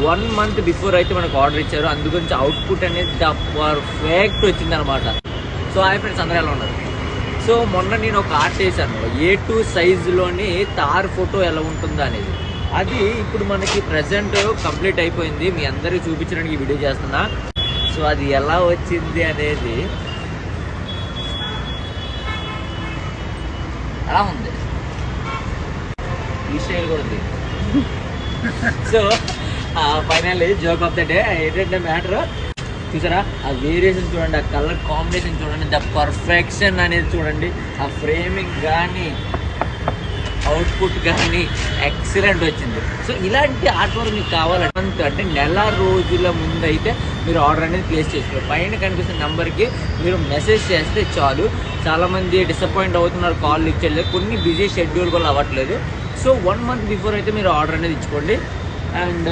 1 month before అయితే మనకు order ఇచ్చారు. అందుగురించి అవుట్పుట్ అనేది పర్ఫెక్ట్ వచ్చిందనమాట. సో హాయ్ ఫ్రెండ్స్, అందరూ ఎలా ఉన్నారు? సో మొన్న నేను ఒక ఆర్ట్ చేశాను, A2 సైజులోని తార్ ఫోటో ఎలా ఉంటుందో అనేది. అది ఇప్పుడు మనకి ప్రజెంట్ కంప్లీట్ అయిపోయింది. మీ అందరికీ చూపించడానికి ఈ వీడియో చేస్తున్నా. సో అది ఎలా వచ్చింది అనేది అలా ఉంది. ఈ స్టైల్ కూడా ఉంది. So finally joke of the day ఏంటంటే మ్యాటర్ చూసారా, ఆ వేరియేషన్ చూడండి, ఆ కలర్ కాంబినేషన్ చూడండి, ద పర్ఫెక్షన్ అనేది చూడండి, ఆ ఫ్రేమింగ్ కానీ అవుట్పుట్ కానీ ఎక్సలెంట్ వచ్చింది. సో ఇలాంటి ఆర్ట్ వర్క్ మీకు కావాలంటే అంటే నెల రోజుల ముందు అయితే మీరు ఆర్డర్ అనేది ప్లేస్ చేసుకోవాలి. పైన కనిపిస్తున్న నెంబర్కి మీరు మెసేజ్ చేస్తే చాలు. చాలామంది డిసప్పాయింట్ అవుతున్నారు, కాల్ లిఫ్ట్ చేయలేదు, కొన్ని బిజీ షెడ్యూల్ కూడా అవ్వట్లేదు. సో 1 month బిఫోర్ అయితే మీరు ఆర్డర్ అనేది ఇచ్చుకోండి. అండ్